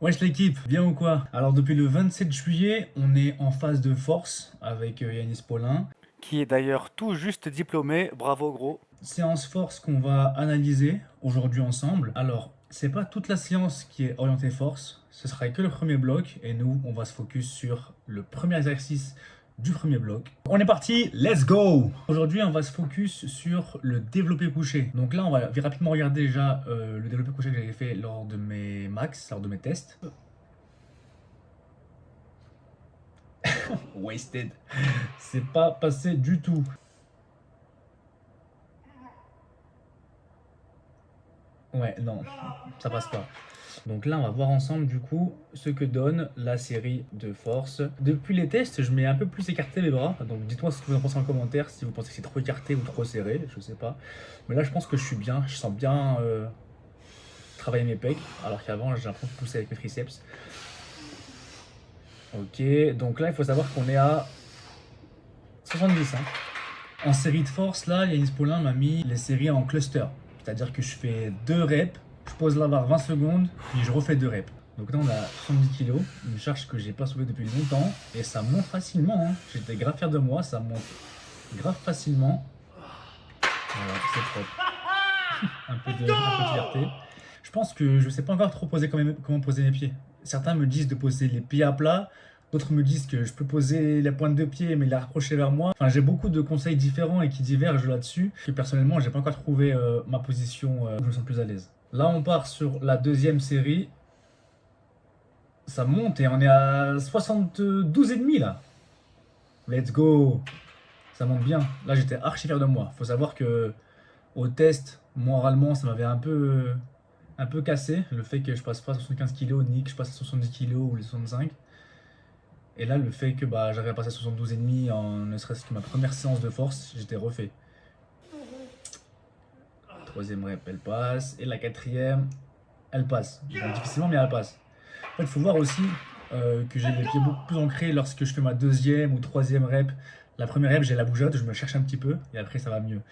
Wesh l'équipe, bien ou quoi? Alors depuis le 27 juillet, on est en phase de force avec Yanis Paulin. Qui est d'ailleurs tout juste diplômé, bravo gros. Séance force qu'on va analyser aujourd'hui ensemble. Alors, c'est pas toute la séance qui est orientée force, ce sera que le premier bloc et nous, on va se focus sur le premier exercice du premier bloc. On est parti, let's go! Aujourd'hui, on va se focus sur le développé couché. Donc là, on va rapidement regarder déjà le développé couché que j'avais fait lors de mes max, lors de mes tests. Wasted. C'est pas passé du tout. Ouais, non, ça passe pas. Donc là, on va voir ensemble du coup ce que donne la série de force. Depuis les tests, je mets un peu plus écarté mes bras. Donc dites-moi ce que vous en pensez en commentaire, si vous pensez que c'est trop écarté ou trop serré, je sais pas. Mais là, je pense que je suis bien, je sens bien travailler mes pecs, alors qu'avant, j'ai l'impression de pousser avec mes triceps. Ok, donc là, il faut savoir qu'on est à 70. Hein. En série de force, là, Yanis Paulin m'a mis les séries en cluster. C'est-à-dire que je fais 2 reps, je pose la barre 20 secondes, puis je refais 2 reps. Donc là, on a 70 kg, une charge que j'ai pas soulevée depuis longtemps, et ça monte facilement. Hein. J'étais grave fier de moi, ça monte grave facilement. Voilà, c'est propre. un peu de fierté. Je pense que je sais pas encore trop comment poser mes pieds. Certains me disent de poser les pieds à plat, d'autres me disent que je peux poser la pointe de pied mais la rapprocher vers moi. Enfin, j'ai beaucoup de conseils différents et qui divergent là-dessus. Que personnellement, j'ai pas encore trouvé ma position où je me sens plus à l'aise. Là, on part sur la deuxième série. Ça monte et on est à 72,5 là. Let's go. Ça monte bien. Là, j'étais archi fier de moi. Faut savoir que au test, moralement, ça m'avait un peu cassé. Le fait que je passe pas à 75 kg, ni que je passe à 70 kg ou les 65. Et là, le fait que bah, j'arrive à passer à 72,5 en ne serait-ce que ma première séance de force, j'étais refait. Troisième rep, elle passe. Et la quatrième, elle passe. Donc, difficilement, mais elle passe. En fait, il faut voir aussi que j'ai les pieds beaucoup plus ancrés lorsque je fais ma deuxième ou troisième rep. La première rep, j'ai la bougeotte, je me cherche un petit peu. Et après, ça va mieux.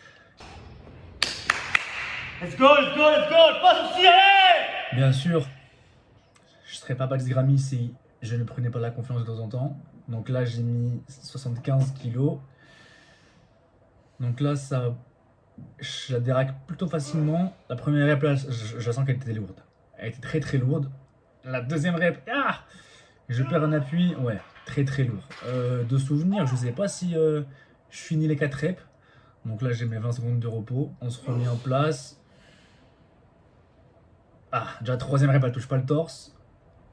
Let's go, let's go, let's go, pas aussi, allez! Bien sûr, je serais pas Patrice Grammy si je ne prenais pas la confiance de temps en temps. Donc là, j'ai mis 75 kilos. Donc là, ça, je la déraque plutôt facilement. La première rep, là, je sens qu'elle était lourde. Elle était très très lourde. La deuxième rep, je perds un appui. Ouais, très très lourd. De souvenir, je sais pas si je finis les 4 reps. Donc là, j'ai mes 20 secondes de repos. On se remet en place. Ah, déjà troisième rep, elle touche pas le torse.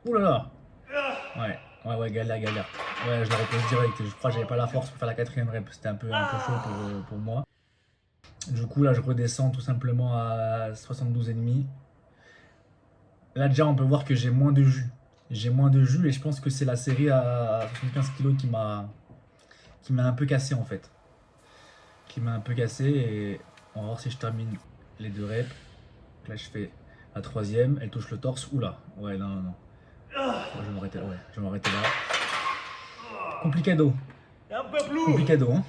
Ouh là là. Ouais, galère, galère. Ouais, je la repose direct. Je crois que j'avais pas la force pour faire la quatrième rep. C'était un peu chaud pour moi. Du coup, là, je redescends tout simplement à 72,5. Là, déjà, on peut voir que j'ai moins de jus. J'ai moins de jus et je pense que c'est la série à 75 kg qui m'a un peu cassé en fait. Qui m'a un peu cassé et on va voir si je termine les 2 reps. Là, je fais la troisième. Elle touche le torse. Oula. Ouais, non, non, non. Je vais m'arrêter là. Ouais, je vais m'arrêter là. Complicado. Un peu plus. Complicado, hein.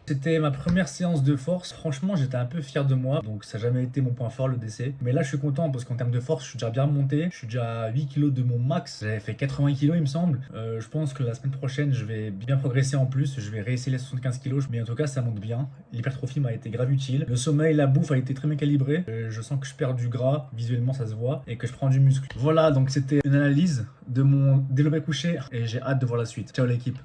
C'était ma première séance de force. Franchement, j'étais un peu fier de moi. Donc, ça n'a jamais été mon point fort, le DC. Mais là, je suis content parce qu'en termes de force, je suis déjà bien remonté. Je suis déjà à 8 kg de mon max. J'avais fait 80 kg, il me semble. Je pense que la semaine prochaine, je vais bien progresser en plus. Je vais réessayer les 75 kg. Mais en tout cas, ça monte bien. L'hypertrophie m'a été grave utile. Le sommeil, la bouffe a été très bien calibré. Je sens que je perds du gras. Visuellement, ça se voit. Et que je prends du muscle. Voilà, donc c'était une analyse de mon développé couché. Et j'ai hâte de voir la suite. Ciao l'équipe.